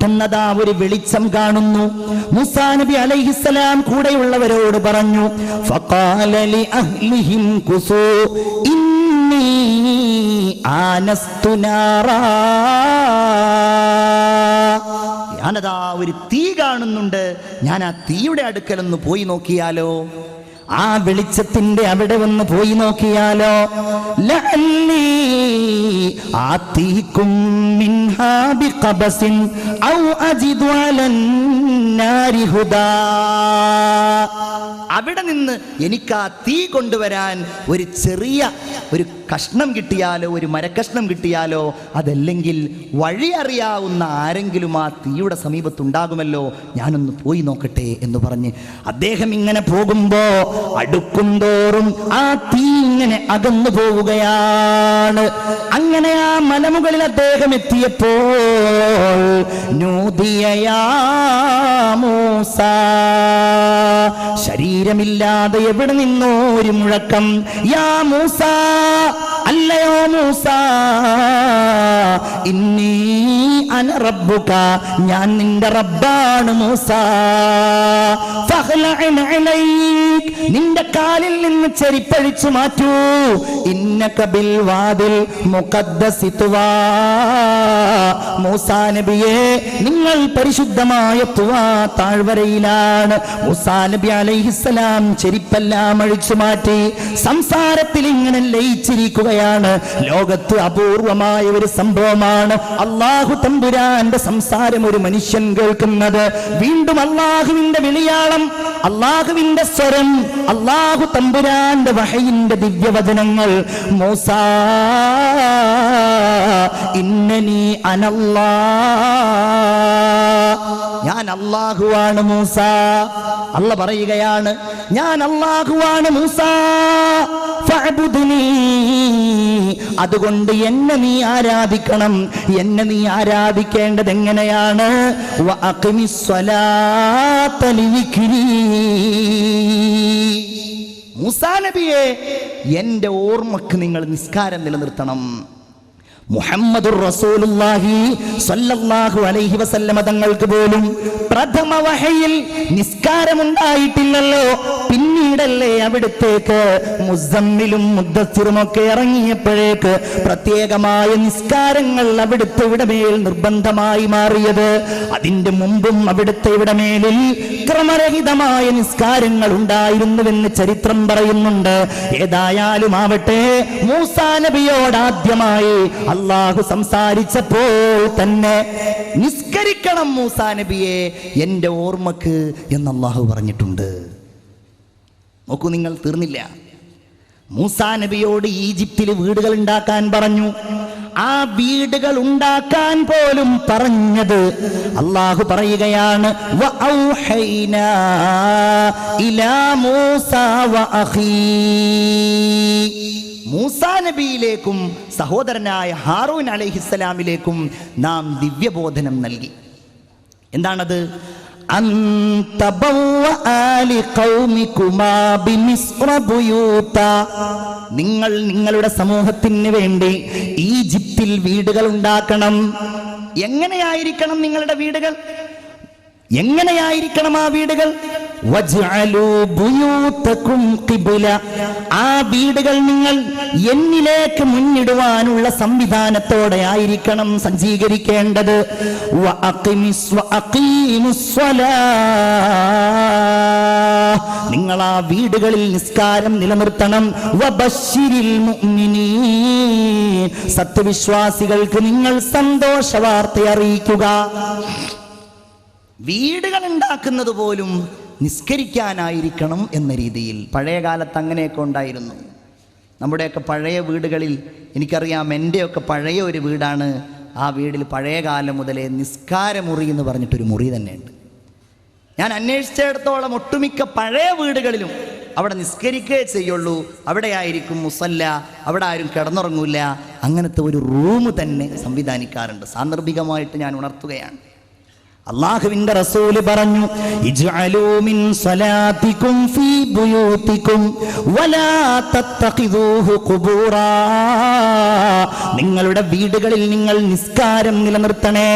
പെട്ടെന്നതാ ഒരു വെളിച്ചം കാണുന്നു. മൂസാ നബി അലൈഹിസ്സലാം കൂടെയുള്ളവരോട് പറഞ്ഞു, ഫഖാല ലി അഹ്ലിഹിം കുസൂ ഇന്നി ആനസ്തു നാറാ. ഞാനതാ ഒരു തീ കാണുന്നുണ്ട്, ഞാൻ ആ തീയുടെ അടുക്കലൊന്ന് പോയി നോക്കിയാലോ, ആ വെളിച്ചത്തിന്റെ അവിടെ ഒന്ന് പോയി നോക്കിയാലോ. ലഅല്ലി ആതീകും മിൻഹാ ബിഖബസിൻ ഔ അജിദു അലന്നാരി ഹുദാ. അവിടെ നിന്ന് എനിക്ക് ആ തീ കൊണ്ടുവരാൻ ഒരു ചെറിയ ഒരു കഷ്ണം കിട്ടിയാലോ, ഒരു മരക്കഷ്ണം കിട്ടിയാലോ, അതല്ലെങ്കിൽ വഴി അറിയാവുന്ന ആരെങ്കിലും ആ തീയുടെ സമീപത്തുണ്ടാകുമല്ലോ, ഞാനൊന്ന് പോയി നോക്കട്ടെ എന്ന് പറഞ്ഞ് അദ്ദേഹം ഇങ്ങനെ പോകുമ്പോ അടുക്കും തോറും ആ തീ ഇങ്ങനെ അകന്നു പോവുകയാണ്. അങ്ങനെ ആ മലമുകളിൽ അദ്ദേഹം എത്തിയപ്പോൾ നൂദിയ യാ മൂസ, ശരീരമില്ലാതെ എവിടെ നിന്നോ ഒരു മുഴക്കം, യാ മൂസ, അല്ലയോ മൂസ, ഇന്നി അന റബ്ബുക, ഞാൻ നിന്റെ റബ്ബാണ് മൂസ, ഫഖ്ലഅൻ അലൈക്, നിന്റെ കാലിൽ നിന്ന് ചെരിപ്പഴിച്ചു മാറ്റൂ, ഇന്നക ബിൽ വാദിൽ മുഖദ്ദസി തുവാ. മൂസാ നബിയെ, നിങ്ങൾ പരിശുദ്ധമായ തുവാ താഴ്വരയിലാണ്. മൂസാ നബി അലൈഹിസ്സലാം ചെരിപ്പെല്ലാം അഴിച്ചു മാറ്റി സംസാരത്തിൽ ഇങ്ങനെ ലയിച്ചിരിക്കുകയാണ്. ലോകത്ത് അപൂർവമായ ഒരു സംഭവമാണ് അല്ലാഹു തമ്പുരാന്റെ സംസാരം ഒരു മനുഷ്യൻ കേൾക്കുന്നത്. വീണ്ടും അല്ലാഹുവിന്റെ വിളിയാളം, അല്ലാഹുവിന്റെ സ്വരം, അല്ലാഹു തമ്പുരാന്റെ വഹയിന്റെ ദിവ്യവചനങ്ങൾ. മൂസാ ഇന്നനി അനല്ലാഹ്, ഞാൻ അല്ലാഹുവാണ് മൂസ. അല്ലാഹ് പറയുകയാണ്, ഞാൻ അല്ലാഹുവാണ് മൂസ, ഫഅബ്ദുനി, അതുകൊണ്ട് എന്നെ നീ ആരാധിക്കണം. എന്നെ നീ ആരാധിക്കേണ്ടത് എങ്ങനെയാണ്? വഅഖിമിസ് സ്വലാത്ത ലിദിക്രി, മൂസാ നബിയെ, എന്റെ ഓർമ്മക്ക് നിങ്ങൾ നിസ്കാരം നിലനിർത്തണം. മുഹമ്മദുർ റസൂലുള്ളാഹി സ്വല്ലല്ലാഹു അലൈഹി വസല്ലമ തങ്ങൾക്ക് പോലും പ്രഥമ വഹയിൽ നിസ്കാരമുണ്ടായിട്ടില്ലല്ലോ. പിന്നീടല്ലേ അവിടത്തേക്ക് മുസമ്മിലും മുദ്ദസ്സിറും ഒക്കെ ഇറങ്ങിയപ്പോഴേക്ക് പ്രത്യേകമായ നിസ്കാരങ്ങൾ അവിടുത്തെ ഇവിടമേൽ നിർബന്ധമായി മാറിയത്. അതിന്റെ മുമ്പും അവിടുത്തെ ഇവിടമേലിൽ ക്രമരഹിതമായ നിസ്കാരങ്ങൾ ഉണ്ടായിരുന്നുവെന്ന് ചരിത്രം പറയുന്നുണ്ട്. ഏതായാലും ആവട്ടെ, മൂസാ നബിയോട് ആദ്യമായി അല്ലാഹു സംസാരിച്ചപ്പോൾ തന്നെ നിസ്കരിക്കണം മൂസാ നബിയെ എന്റെ ഓർമ്മക്ക് എന്ന് അല്ലാഹു പറഞ്ഞിട്ടുണ്ട്. നോക്കൂ, നിങ്ങൾ തീർന്നില്ല. മൂസാ നബിയോട് ഈജിപ്തിൽ വീടുകൾ ഉണ്ടാക്കാൻ പറഞ്ഞു. ആ വീടുകൾ ഉണ്ടാക്കാൻ പോലും പറഞ്ഞത് അല്ലാഹു പറയുകയാണ്, വഔഹൈനാ ഇലാ മൂസാ വഅഖീ, മൂസാ നബിയിലേക്കും സഹോദരനായ ഹാറൂൻ അലൈഹിസ്സലാമിലേക്കും നാം ദിവ്യബോധനം നൽകി. എന്താണത്? നിങ്ങൾ നിങ്ങളുടെ സമൂഹത്തിന് വേണ്ടി ഈജിപ്തിൽ വീടുകൾ ഉണ്ടാക്കണം. എങ്ങനെയായിരിക്കണം നിങ്ങളുടെ വീടുകൾ? എങ്ങനെയായിരിക്കണം ആ വീടുകൾ? വജ്അലൂ ബുയൂതകും ഖിബ്ല, ആ വീടുകൾ നിങ്ങൾ എന്നിലേക്ക് മുന്നിടുവാനുള്ള സംവിധാനത്തോടെ ആയിരിക്കണം സജ്ജീകരിക്കേണ്ടത്. നിങ്ങൾ ആ വീടുകളിൽ നിസ്കാരം നിലനിർത്തണം. വബശ്ശിരിൽ മുഅ്മിനീൻ, സത്യവിശ്വാസികൾക്ക് നിങ്ങൾ സന്തോഷ വാർത്ത അറിയിക്കുക. വീടുകൾ ഉണ്ടാക്കുന്നത് പോലും നിസ്കരിക്കാനായിരിക്കണം എന്ന രീതിയിൽ. പഴയ കാലത്ത് അങ്ങനെയൊക്കെ ഉണ്ടായിരുന്നു. നമ്മുടെയൊക്കെ പഴയ വീടുകളിൽ എനിക്കറിയാം, എൻ്റെയൊക്കെ പഴയ ഒരു വീടാണ്. ആ വീട്ടിൽ പഴയ കാലം മുതലേ നിസ്കാരമുറി എന്ന് പറഞ്ഞിട്ടൊരു മുറി തന്നെയുണ്ട്. ഞാൻ അന്വേഷിച്ചിടത്തോളം ഒട്ടുമിക്ക പഴയ വീടുകളിലും അവിടെ നിസ്കരിക്കുകയേ ചെയ്യുള്ളൂ. അവിടെ ആയിരിക്കും മുസല്ല, അവിടെ ആരും കിടന്നുറങ്ങൂല. അങ്ങനത്തെ ഒരു റൂം തന്നെ സംവിധാനിക്കാറുണ്ട്. സാന്ദർഭികമായിട്ട് ഞാൻ ഉണർത്തുകയാണ്. അല്ലാഹുവിന്റെ റസൂല് പറഞ്ഞു, ഇജ്അലൂ മിൻ സ്വലാത്തികും ഫീ ബുയൂതികും വലാ തത്തഖിദൂഹു ഖുബൂറാ. നിങ്ങളുടെ വീടുകളിൽ നിങ്ങൾ നിസ്കാരം നിലനിർത്തണേ.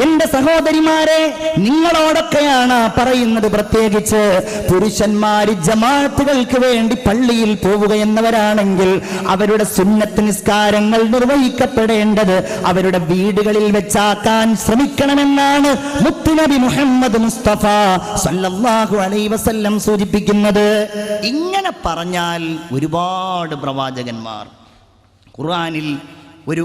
എൻ്റെ സഹോദരിമാരെ, നിങ്ങളോടൊക്കെയാണ് പറയുന്നത്. പ്രത്യേകിച്ച് പുരുഷന്മാര് ജമാഅത്തുകൾക്ക് വേണ്ടി പള്ളിയിൽ പോവുകയെന്നവരാണെങ്കിൽ അവരുടെ സുന്നത്ത് നിസ്കാരങ്ങൾ നിർവഹിക്കപ്പെടേണ്ടത് അവരുടെ വീടുകളിൽ വെച്ചാക്കാൻ ശ്രമിക്കണമെന്നാണ് മുത്തുനബി മുഹമ്മദ് മുസ്തഫ സല്ലല്ലാഹു അലൈഹി വസല്ലം സൂചിപ്പിക്കുന്നത്. ഇങ്ങനെ പറഞ്ഞാൽ ഒരുപാട് പ്രവാചകന്മാർ, ഖുർആനിൽ ഒരു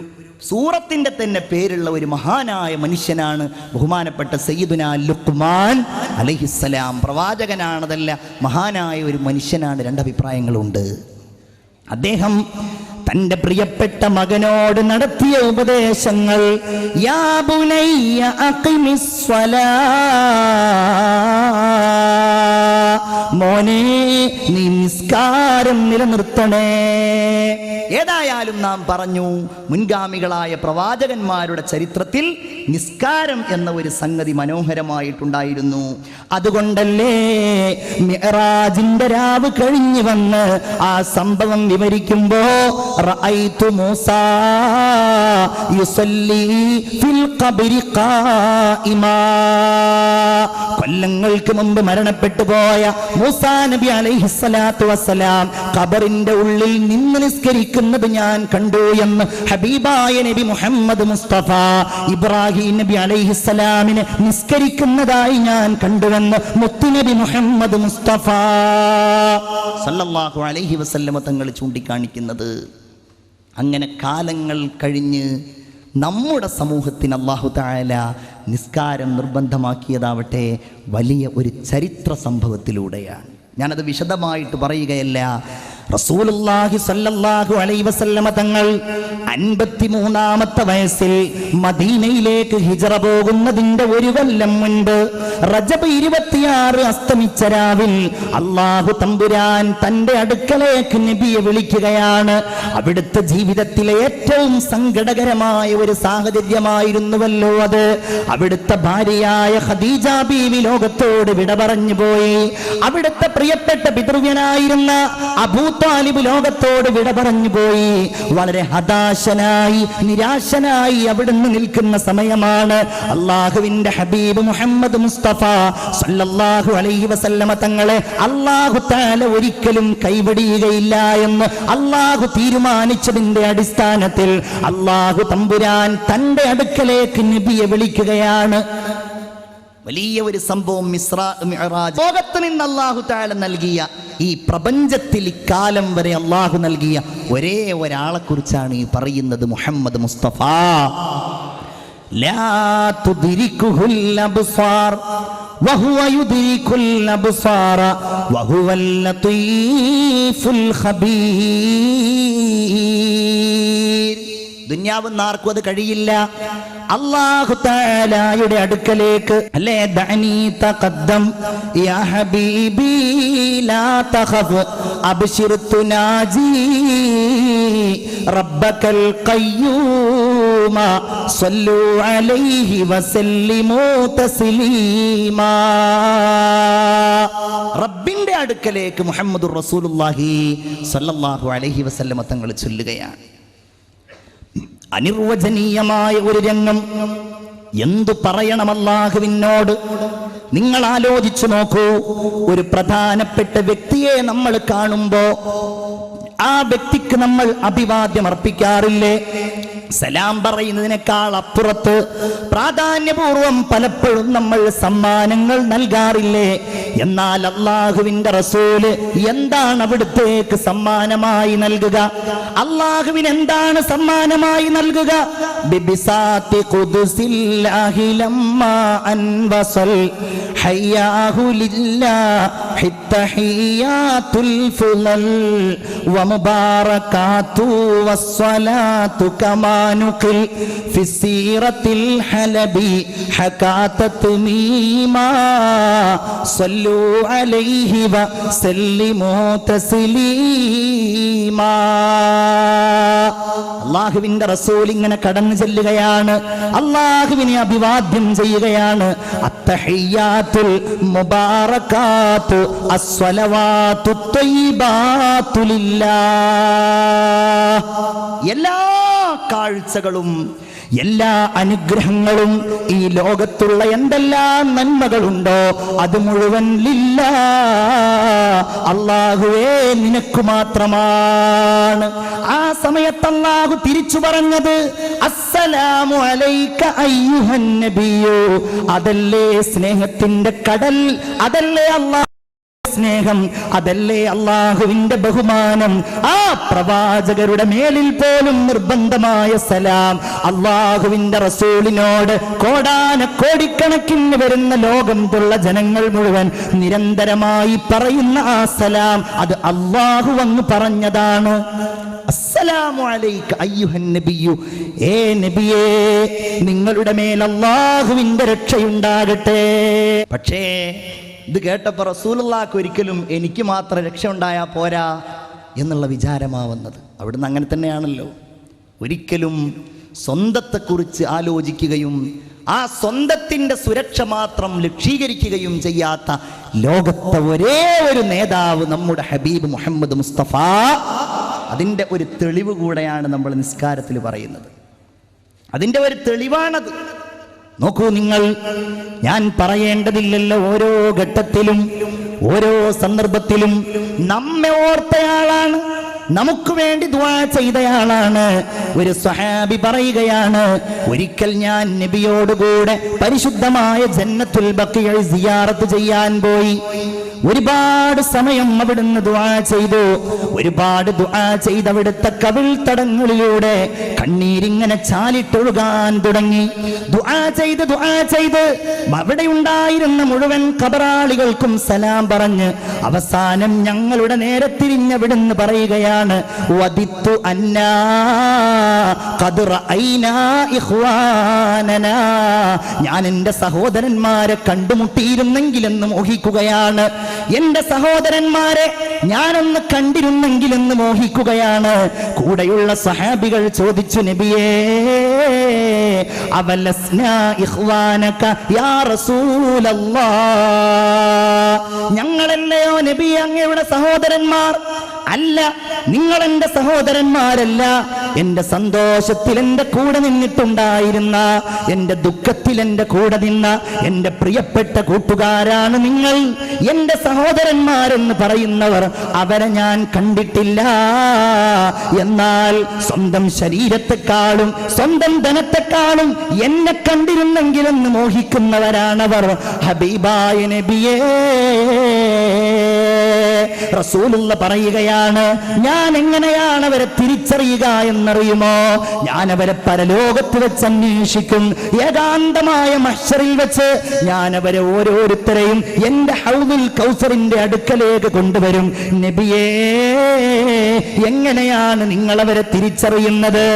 സൂറത്തിന്റെ തന്നെ പേരുള്ള ഒരു മഹാനായ മനുഷ്യനാണ് ബഹുമാനപ്പെട്ട സയ്യിദുനാ ലുഖ്മാൻ അലൈഹിസ്സലാം. പ്രവാചകനാണതല്ല, മഹാനായ ഒരു മനുഷ്യനാണ്. രണ്ടഭിപ്രായങ്ങളുണ്ട്. അദ്ദേഹം തന്റെ പ്രിയപ്പെട്ട മകനോട് നടത്തിയ ഉപദേശങ്ങൾ, യാ ബുനയ്യ അഖിമിസ് സ്വലാ, മോനെ നീ നിസ്കാരം നിലനിർത്തണേ. ഏതായാലും നാം പറഞ്ഞു, മുൻഗാമികളായ പ്രവാചകന്മാരുടെ ചരിത്രത്തിൽ നിസ്കാരം എന്ന ഒരു സംഗതി മനോഹരമായിട്ടുണ്ടായിരുന്നു. അതുകൊണ്ടല്ലേ മിഅ്റാജിന്റെ രാവ് കഴിഞ്ഞു വന്ന് ആ സംഭവം വിവരിക്കുമ്പോ റഅയ്തു മൂസാ യുസല്ലി ഫിൽ ഖബ്രി ഖായിമാ, കൊല്ലങ്ങൾക്ക് മുമ്പ് മരണപ്പെട്ടു പോയ മൂസാ നബി അലൈഹിസ്സലാത്തു വസ്സലാം ഖബറിന്റെ ഉള്ളിൽ നിന്ന് നിസ്കരിക്കുന്നത് ഞാൻ കണ്ടു എന്ന് ഹബീബായ നബി മുഹമ്മദ് മുസ്തഫ ഇബ്രാഹിം നബി അലൈഹിസ്സലാമിനെ നിസ്കരിക്കുന്നതായി ഞാൻ കണ്ടുവെന്ന് മുത്തുനബി മുഹമ്മദ് മുസ്തഫ സല്ലല്ലാഹു അലൈഹി വസല്ലം തങ്ങൾ ചൂണ്ടിക്കാണിക്കുന്നത്. അങ്ങനെ കാലങ്ങൾ കഴിഞ്ഞ് നമ്മുടെ സമൂഹത്തിന് അല്ലാഹു തആല നിസ്കാരം നിർബന്ധമാക്കിയതാവട്ടെ വലിയ ഒരു ചരിത്ര സംഭവത്തിലൂടെയാണ്. ഞാനത് വിശദമായിട്ട് പറയുകയല്ല. റസൂലുള്ളാഹി സ്വല്ലല്ലാഹു അലൈഹി വസല്ലമ തങ്ങൾ 53-ാമത്തെ വയസ്സിൽ മദീനയിലേക്ക് ഹിജ്റ പോകുന്നതിന്റെ ഒരു കൊല്ലം മുൻപ് റജബ് 26 അസ്തമിച്ച രാവിൽ അല്ലാഹു തമ്പുരാൻ തന്റെ അടുക്കലേക്ക് നബിയെ വിളിക്കുകയാണ്. അവിടുത്തെ ജീവിതത്തിലെ ഏറ്റവും സങ്കടകരമായ ഒരു സാഹചര്യമായിരുന്നുവല്ലോ അത്. അവിടുത്തെ ഭാര്യയായ ഖദീജ ബീവി ലോകത്തോട് വിട പറഞ്ഞു പോയി. അവിടുത്തെ പ്രിയപ്പെട്ട പിതൃവ്യനായിരുന്ന അബൂ താലിബ് ലോകത്തോട് വിട പറഞ്ഞു പോയി. വളരെ ഹതാശനായി നിരാശനായി അവിടുന്ന് നിൽക്കുന്ന സമയമാണ് അല്ലാഹുവിന്റെ ഹബീബ് മുഹമ്മദ് മുസ്തഫ സല്ലല്ലാഹു അലൈഹി വസല്ലമ തങ്ങളെ അല്ലാഹു തആല ഒരിക്കലും കൈവടിയുകയില്ല എന്ന് അല്ലാഹു തീരുമാനിച്ചതിന്റെ അടിസ്ഥാനത്തിൽ അല്ലാഹു തമ്പുരാൻ തന്റെ അടുക്കലേക്ക് നബിയെ വിളിക്കുകയാണ്. വലിയ ഒരു സംഭവം. മിഅ്റാജ് ലോകത്ത് നിന്ന് അല്ലാഹു തആല നൽകിയ, ഈ പ്രപഞ്ചത്തിൽ ഇക്കാലം വരെ അല്ലാഹു നൽകിയ ഒരേ ഒരാളെ കുറിച്ചാണ് ഈ പറയുന്നത്, മുഹമ്മദ് മുസ്തഫ. ലാ തുദ്രികുഹുൽ അബ്സാർ വഹുവ യുദ്രികുൽ അബ്സാറ വഹുവൽ ലതീഫുൽ ഖബീർ. ദുനിയാവെന്ന് ആർക്കും അത് കഴിയില്ല. അല്ലാഹു തആലയുടെ അടുക്കലേക്ക് അല്ലേ, ദഅനി തഖദ്ദം യാ ഹബീബി ലാ തഖഫ് അബ്ശിർ തുനാജി റബ്ബകൽ ഖയ്യൂമ സല്ലു അലൈഹി വസല്ലിമു തസ്ലീമാ. റബ്ബിന്റെ അടുക്കലേക്ക് മുഹമ്മദുർ റസൂലുള്ളാഹി സ്വല്ലല്ലാഹു അലൈഹി വസല്ലം തങ്ങൾ ചൊല്ലുകയാണ്. അനിർവചനീയമായ ഒരു രംഗം. എന്തു പറയണം അല്ലാഹുവിനോട്? നിങ്ങൾ ആലോചിച്ചു നോക്കൂ. ഒരു പ്രധാനപ്പെട്ട വ്യക്തിയെ നമ്മൾ കാണുമ്പോ ആ വ്യക്തിക്ക് നമ്മൾ അഭിവാദ്യം അർപ്പിക്കാറില്ലേ? സലാം പറയുന്നതിനേക്കാൾ അപ്പുറത്ത് പ്രാധാന്യപൂർവം പലപ്പോഴും നമ്മൾ സമ്മാനങ്ങൾ നൽകാറില്ലേ? എന്നാൽ അല്ലാഹുവിന്റെ റസൂല് എന്താണ് അവിടുത്തേക്ക് സമ്മാനമായി നൽകുക? അല്ലാഹുവിന് എന്താണ് സമ്മാനമായി നൽകുക? ബിബിസാത്തി ഖുദ്സില്ലാഹി ലമ്മാ അൻവസൽ ഹയ്യാഹു ലില്ലാഹി തഹിയ്യാത്തുൽ ഫുളൽ വമുബാറകാതു വസ്സലാത്തു കമാ നുഖിൽ ഫിസ്സിറത്തിൽ ഹലബി ഹകാതത് മീമാ സല്ലു അലൈഹി വസല്ലിമു തസ്ലീമാ. അല്ലാഹുവിന്റെ റസൂൽ ഇങ്ങനെ കടന്നു ചെല്ലുകയാണ്, അല്ലാഹുവിനെ അഭിവാദ്യം ചെയ്യുകയാണ്. അത്തഹിയ്യാത്തുൽ മുബാറകാത്തു അസ്സലവാത്തു ത്വയ്യിബാത്തു ലില്ലാഹ്. എല്ലാ കാഴ്ചകളും എല്ലാ അനുഗ്രഹങ്ങളും ഈ ലോകത്തുള്ള എന്തെല്ലാം നന്മകളുണ്ടോ അത് മുഴുവൻ ലില്ലാഹ്, അല്ലാഹുവേ നിനക്ക് മാത്രമാണ്. ആ സമയത്ത് അല്ലാഹു തിരിച്ചു പറഞ്ഞത് അസ്സലാമു അലൈക അയ്യുഹൻ നബിയ്യു. അതല്ലേ സ്നേഹത്തിന്റെ കടൽ, അതല്ലേ അല്ലാഹു സ്നേഹം, അതല്ലേ അല്ലാഹുവിന്റെ ബഹുമാനം. ആ പ്രവാചകരുടെ മേലിൽ പോലും നിർബന്ധമായ സലാം അല്ലാഹുവിന്റെ റസൂലിനോട് കോടാനക്കോടിക്കണക്കിന് വരുന്ന ലോകത്തുള്ള ജനങ്ങൾ മുഴുവൻ നിരന്തരമായി പറയുന്ന ആ സലാം അത് അല്ലാഹു വന്ന് പറഞ്ഞതാണ്. അസ്സലാമു അലൈക അയ്യുഹൻ നബിയ്യു, ഏ നബിയേ നിങ്ങളുടെ മേൽ അല്ലാഹുവിന്റെ രക്ഷയുണ്ടാകട്ടെ. പക്ഷേ ഇത് കേട്ടപ്പോൾ റസൂലുള്ളാഹിക്ക് ഒരിക്കലും എനിക്ക് മാത്രം രക്ഷ ഉണ്ടായാൽ പോരാ എന്നുള്ള വിചാരമാവുന്നത്. അവിടുന്ന് അങ്ങനെ തന്നെയാണല്ലോ, ഒരിക്കലും സ്വന്തത്തെക്കുറിച്ച് ആലോചിക്കുകയും ആ സ്വന്തത്തിൻ്റെ സുരക്ഷ മാത്രം ലക്ഷീകരിക്കുകയും ചെയ്യാത്ത ലോകത്തെ ഒരേ ഒരു നേതാവ് നമ്മുടെ ഹബീബ് മുഹമ്മദ് മുസ്തഫ. അതിൻ്റെ ഒരു തെളിവ് കൂടെയാണ് നമ്മൾ നിസ്കാരത്തിൽ പറയുന്നത്, അതിൻ്റെ ഒരു തെളിവാണത്. നോക്കൂ നിങ്ങൾ, ഞാൻ പറയേണ്ടതില്ലല്ലോ, ഓരോ ഘട്ടത്തിലും ഓരോ സന്ദർഭത്തിലും നമ്മെ ഓർത്തയാളാണ്, നമുക്ക് വേണ്ടി ദുആ ചെയ്തയാളാണ്. ഒരു സ്വഹാബി പറയുകയാണ്, ഒരിക്കൽ ഞാൻ നബിയോടുകൂടെ പരിശുദ്ധമായ ജന്നത്തുൽ ബഖീഅ സിയാറത്ത് ചെയ്യാൻ പോയി. ഒരുപാട് സമയം അവിടുന്ന് ദുആ ചെയ്തു. ഒരുപാട് ദുആ ചെയ്ത് അവിടുത്തെ കവിൾ തടങ്ങളിലൂടെ കണ്ണീരിങ്ങനെ ചാലിട്ടൊഴുകാൻ തുടങ്ങി. ദുആ ചെയ്ത് അവിടെ ഉണ്ടായിരുന്ന മുഴുവൻ ഖബറാളികൾക്കും സലാം പറഞ്ഞ് അവസാനം ഞങ്ങളുടെ നേരെ തിരിഞ്ഞവിടുന്ന് പറയുകയാണ്, വദിത്തു അന്നാ ഖദ് റഅയ്നാ ഇഖ്വാനനാ. ഞാൻ എൻ്റെ സഹോദരന്മാരെ കണ്ടുമുട്ടിയിരുന്നെങ്കിലെന്ന് മോഹിക്കുകയാണ്, എന്റെ സഹോദരന്മാരെ ഞാനൊന്ന് കണ്ടിരുന്നെങ്കിലെന്ന് മോഹിക്കുകയാണ്. കൂടെയുള്ള സഹാബികൾ ചോദിച്ചു, നബിയേ അവലസ്നാ ഇഖ്വാനക യാ റസൂലല്ലാഹ്, ഞങ്ങളല്ലയോ നബി അങ്ങയുടെ സഹോദരന്മാർ? അല്ല, നിങ്ങൾ എൻ്റെ സഹോദരന്മാരല്ല. എൻ്റെ സന്തോഷത്തിൽ എൻ്റെ കൂടെ നിന്നിട്ടുണ്ടായിരുന്ന, എൻ്റെ ദുഃഖത്തിൽ എൻ്റെ കൂടെ നിന്ന എൻ്റെ പ്രിയപ്പെട്ട കൂട്ടുകാരാണ് നിങ്ങൾ. എൻ്റെ സഹോദരന്മാരെന്ന് പറയുന്നവർ അവരെ ഞാൻ കണ്ടിട്ടില്ല. എന്നാൽ സ്വന്തം ശരീരത്തെക്കാളും സ്വന്തം ധനത്തെക്കാളും എന്നെ കണ്ടിരുന്നെങ്കിലെന്ന് മോഹിക്കുന്നവരാണവർ. ഹബീബായ നബിയേ, റസൂലുള്ള പറയുകയാണ്, ഞാൻ എങ്ങനെയാണ് അവരെ തിരിച്ചറിയുക എന്നറിയുമോ? ഞാൻ അവരെ പരലോകത്ത് വെച്ച് അന്വേഷിക്കും. ഏകാന്തമായ മഹ്ശറിൽ വെച്ച് ഞാൻ അവരെ ഓരോരുത്തരെയും എൻ്റെ ഹൗദുൽ കൗസറിന്റെ അടുക്കലേക്ക് കൊണ്ടുവരും. നബിയേ, എങ്ങനെയാണ് നിങ്ങൾ അവരെ തിരിച്ചറിയുന്നത്?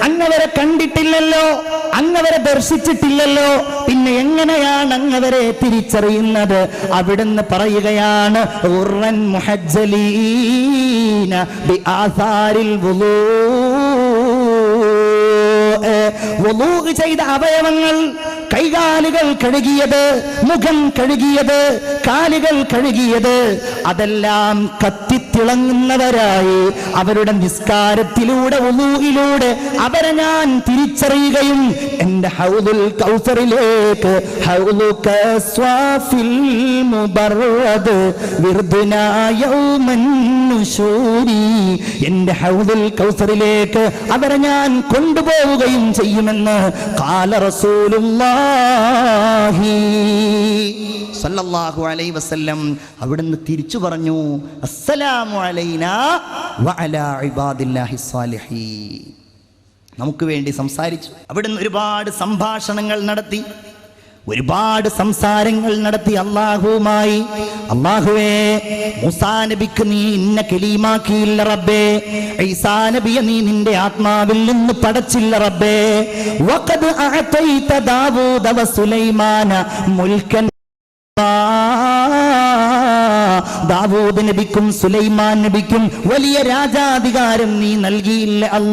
അങ്ങവരെ കണ്ടിട്ടില്ലല്ലോ, അങ്ങവരെ ദർശിച്ചിട്ടില്ലല്ലോ, പിന്നെ എങ്ങനെയാണ് അങ്ങവരെ തിരിച്ചറിയുന്നത്? അവിടുന്ന് പറയുകയാണ്, ഉർറൻ മുഹജ്ജലീന ബിആസാരിൽ വുളൂ, വുളൂ ചെയ്ത അവയവങ്ങൾ, കൈകാലുകൾ കഴുകിയത്, മുഖം കഴുകിയത്, കാലുകൾ കഴുകിയത്, അതെല്ലാം കത്തിത്തിളങ്ങുന്നവരായി അവരുടെ നിസ്കാരത്തിലൂടെ വുളൂയിലൂടെ അവരെ ഞാൻ തിരിച്ചറിയുകയും എൻ്റെ ഹൗദുൽ കൗസറിലേക്ക്, ഹൗലുക സ്വാഫിൽ മുബർറദ് വിർദുനാ യൗമൻ നുശൂരി, എൻ്റെ ഹൗദുൽ കൗസറിലേക്ക് അവരെ ഞാൻ കൊണ്ടുപോവുകയും ചെയ്യുമെന്ന് ഖാല റസൂലുള്ളാഹി സല്ലല്ലാഹു അലൈഹി വസല്ലം. അവിടുന്ന് തിരിച്ചു പറഞ്ഞു, അസ്സലാമു അലൈനാ വഅലാ ഇബാദില്ലാഹി സ്വാലിഹീൻ. നമുക്ക് വേണ്ടി സംസാരിച്ചു. അവിടുന്ന് ഒരുപാട് സംഭാഷണങ്ങൾ നടത്തി. ഒരുപാട് സംസാരങ്ങൾ നടത്തി അള്ളാഹുവുമായി. അള്ളാഹുവേ, മൂസാ നബിക്ക് നീ ഇന്ന കലീമാക്കിയില്ല റബ്ബേ, ഈസാ നബിയെ നീ നിന്റെ ആത്മാവിൽ നിന്ന് പടച്ചില്ല റബ്ബേ. വഖദ് അഅതൈത ദാവൂദ വസുലൈമാന മുൽക്കൻ, ദാവൂദ് നബിക്കും സുലൈമാൻ നബിക്കും വലിയ രാജാധികാരം നീ നൽകിയില്ല.